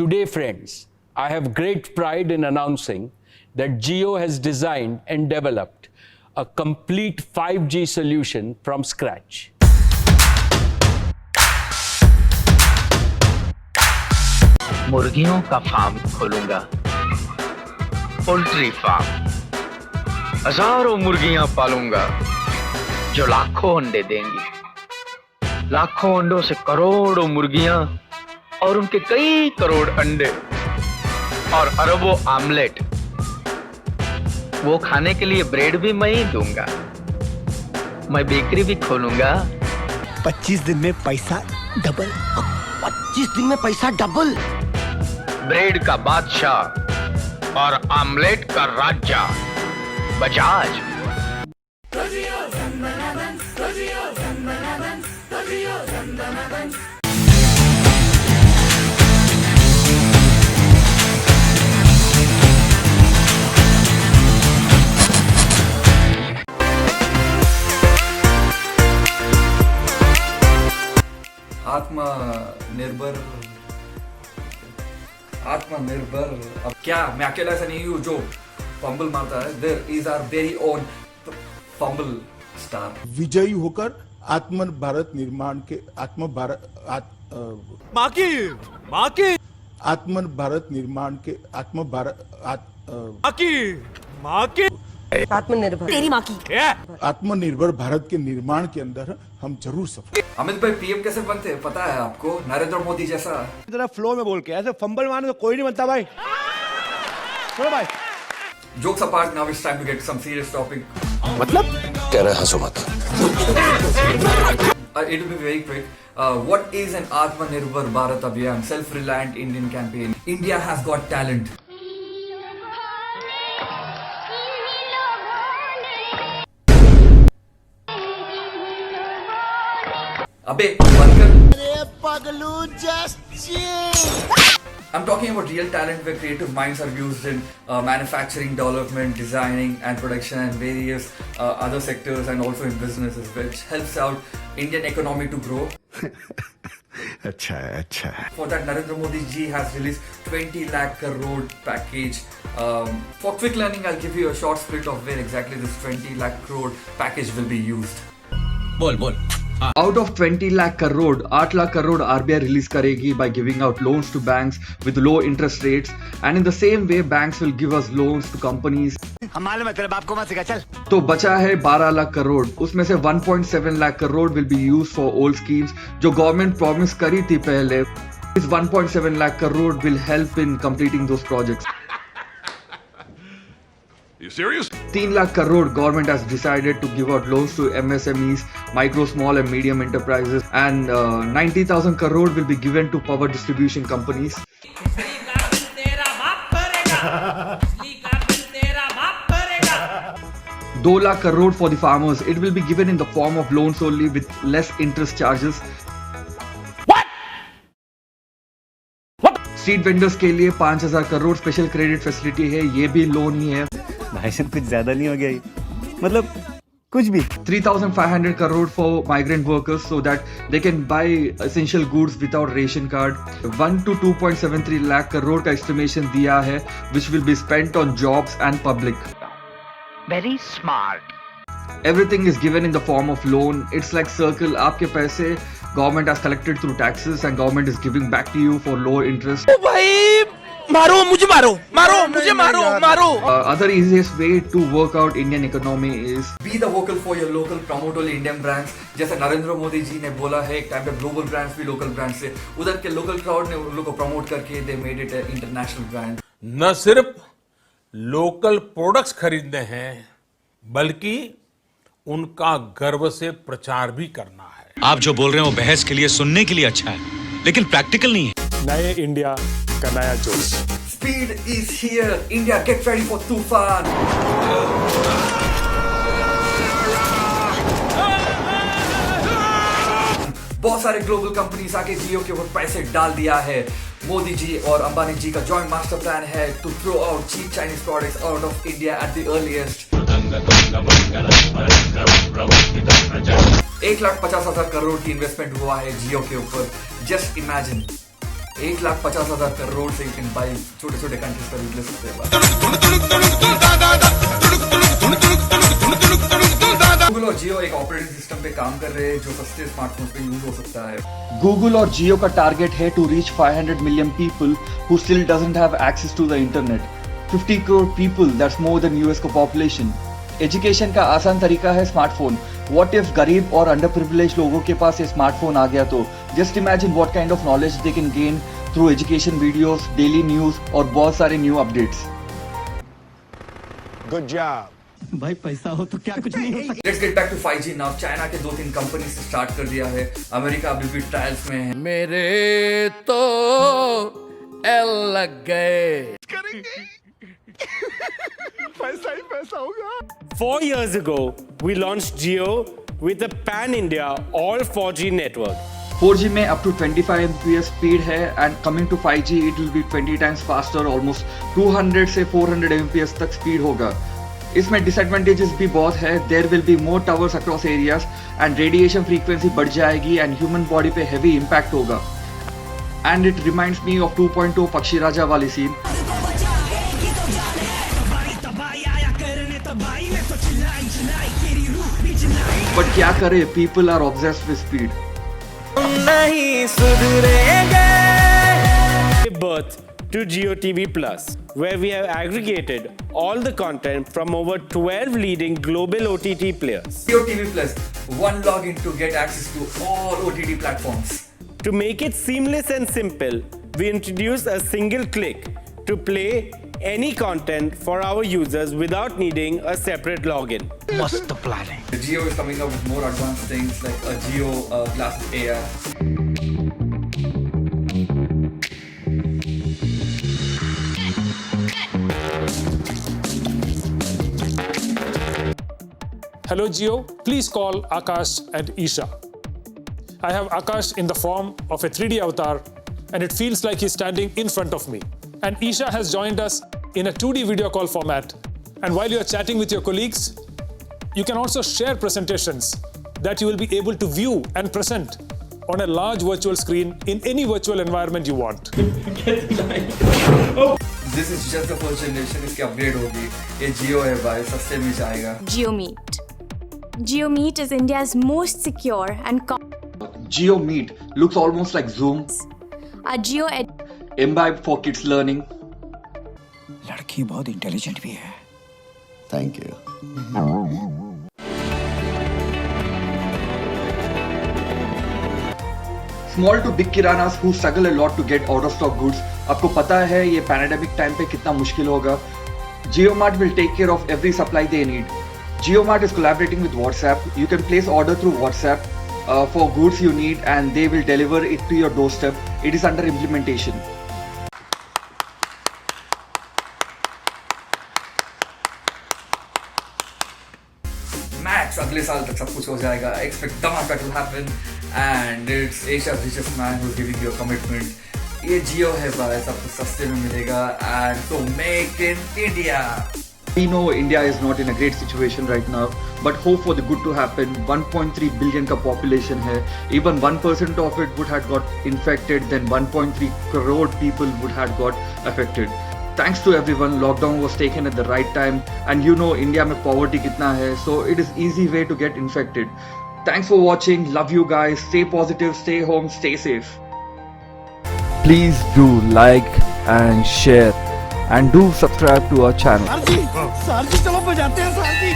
Today, friends, I have great pride in announcing that Jio has designed and developed a complete 5G solution from scratch. मुर्गियों का farm खोलूंगा, poultry farm. हजारों मुर्गियां पालूंगा जो लाखों अंडे देंगी। लाखों अंडों से करोड़ों मुर्गियां और उनके कई करोड़ अंडे और अरबों आमलेट। वो खाने के लिए ब्रेड भी मैं ही दूंगा। मैं बेकरी भी खोलूंगा। 25 दिन में पैसा डबल। 25 दिन में पैसा डबल। ब्रेड का बादशाह और आमलेट का राजा बजाज। आत्मनिर्भर। अब क्या मैं अकेला ऐसा नहीं हूँ जो फंबल मारता है। There is our very own fumble star. विजयी होकर आत्म भारत निर्माण के आत्म भारत निर्माण के आत्म भारत आत्मनिर्भर तेरी माँ की आत्मनिर्भर भारत के निर्माण के अंदर हम जरूर सफल। अमित भाई पीएम कैसे बनते हैं पता है आपको? नरेंद्र मोदी जैसा। जरा फ्लो में बोल के, ऐसे फंबल मारने तो कोई नहीं बनता भाई। चलो भाई। Jokes apart, now it's time to get to some serious topic. मतलब कह रहे हंसो मत। It will be very quick. What is an Atmanirbhar Bharat Abhiyan, self-reliant Indian campaign? India has got talent. अबे बंद कर। अरे पगलू just chill. I'm talking about real talent where creative minds are used in manufacturing, development, designing and production and various other sectors and also in businesses, which helps out Indian economy to grow. अच्छा। For that, Narendra Modi ji has released 20 lakh crore package. For quick learning, I'll give you a short split of where exactly this 20 lakh crore package will be used. बोल। Out of 20 lakh crore, 8 lakh crore RBI release करेगी by giving out loans to banks with low interest rates, and in the same way banks will give us loans to companies. हम मालूम है तेरे बाप को मत सिखा, चल। तो बचा है 12 लाख करोड़। उसमें से 1.7 lakh crore will be used for old schemes जो गवर्नमेंट प्रॉमिस करी थी पहले। This 1.7 lakh crore will help in completing those projects. You serious? 3 lakh crore government has decided to give out loans to MSMEs, micro, small and medium enterprises, and 90,000 crore will be given to power distribution companies. 2 lakh crore for the farmers. It will be given in the form of loans only with less interest charges. Street vendors के लिए 5,000 crore special credit facility है। ये भी loan ही है। भाई साहब कुछ ज्यादा नहीं हो गया ये? मतलब कुछ भी। 3,500 crore for migrant workers so that they can buy essential goods without ration card. 1 to 2.73 lakh crore का estimation दिया है, which will be spent on jobs and public. Very smart. Everything is given in the form of loan. It's like circle. आपके पैसे government has collected through taxes and government is giving back to you for low interest. भाई मारो मुझे मारो। Other easiest way to work out Indian economy is be the vocal for your local, promote only Indian brands. जैसे नरेंद्र मोदी जी ने बोला है एक time पे ग्लोबल ब्रांड्स भी लोकल ब्रांड से, उधर के लोकल क्राउड ने उन लोगों को प्रमोट करके they made it an international brand. न सिर्फ लोकल प्रोडक्ट्स खरीदने हैं बल्कि उनका गर्व से प्रचार भी करना है। आप जो बोल रहे हो बहस के लिए सुनने के लिए अच्छा है, लेकिन प्रैक्टिकल नहीं है। नए इंडिया का नया जोश। Speed is here. India, get ready for तूफान। बहुत सारे ग्लोबल कंपनीज आके जियो के ऊपर पैसे डाल दिया है। मोदी जी और अंबानी जी का जॉइंट मास्टर प्लान है to throw out cheap Chinese products out of India at the earliest. 1,50,000 crore की इन्वेस्टमेंट हुआ है जियो के ऊपर। जस्ट इमेजिन 1,50,000 करोड़ से you can buy छोटे-छोटे कंट्रीज पर ले सकते हैं। गूगल और जियो एक ऑपरेटिंग सिस्टम पे काम कर रहे हैं जो सस्ते स्मार्टफोन्स पे यूज हो सकता है। गूगल और जियो का टारगेट है to reach 500 million people who still doesn't have access to the internet. 50 crore people, that's more than US का पॉपुलेशन। एजुकेशन का आसान तरीका है स्मार्टफोन। व्हाट इफ गरीब और अंडर प्रिविलेज लोगों के पास ये स्मार्टफोन आ गया तो just imagine what kind of knowledge they can gain through education videos, daily news और बहुत सारे न्यू अपडेट्स। गुड जॉब भाई, पैसा हो तो क्या कुछ नहीं हो सकता। Let's get back to 5G now. China के 2-3 कंपनी से स्टार्ट कर दिया है। अमेरिका अभी भी ट्रायल्स में है। मेरे तो एल लग गए। पैसा ही पैसा होगा। 4 years ago, we launched Jio with a pan-India all 4G network. 4G में up to 25 Mbps speed है and coming to 5G it will be 20 times faster, almost 200 से 400 Mbps तक speed होगा। इसमें disadvantages भी बहुत है। There will be more towers across areas and radiation frequency बढ़ जाएगी and human body पे heavy impact होगा। And it reminds me of 2.2 पक्षी राजा वाली scene। But क्या करे, people are obsessed with speed। नहीं सुधरेंगे। Birth to Jio TV Plus, where we have aggregated all the content from over 12 leading global OTT players. Jio TV Plus, one login to get access to all OTT platforms. To make it seamless and simple, we introduced a single click to play any content for our users without needing a separate login. मस्त planning. Jio is coming up with more advanced things like a Jio Glasses AI. Hello Jio, please call Akash and Isha. I have Akash in the form of a 3D avatar and it feels like he's standing in front of me. And Isha has joined us in a 2D video call format. And while you're chatting with your colleagues, you can also share presentations that you will be able to view and present on a large virtual screen in any virtual environment you want. This is just the first generation, इसकी upgrade होगी। ये Jio है भाई, सस्ते में जाएगा। Jio Meet. Jio Meet is India's most secure and Jio Meet looks almost like Zoom. a Jio Imbibe for kids learning. लड़की बहुत इंटेलिजेंट भी है। Thank you. Small to big kiranas who struggle a lot to get out of stock goods. आपको पता है ये pandemic time पे कितना मुश्किल होगा। JioMart will take care of every supply they need. JioMart is collaborating with WhatsApp. You can place order through WhatsApp for goods you need and they will deliver it to your doorstep. It is under implementation. Max अगले साल तक सब कुछ हो जाएगा। Expect धमाका to happen and it's Asia's richest man who's giving you a commitment. ये Jio है भाई, सब कुछ सस्ते में मिलेगा and so make in India. We know India is not in a great situation right now, but hope for the good to happen. 1.3 billion का population है. Even 1% of it would have got infected, then 1.3 crore people would have got affected. Thanks to everyone, lockdown was taken at the right time, and you know India में poverty कितना है, so it is easy way to get infected. Thanks for watching. Love you guys. Stay positive. Stay home. Stay safe. Please do like and share and do subscribe to our channel. Sir ji चलो बजाते हैं sir जी।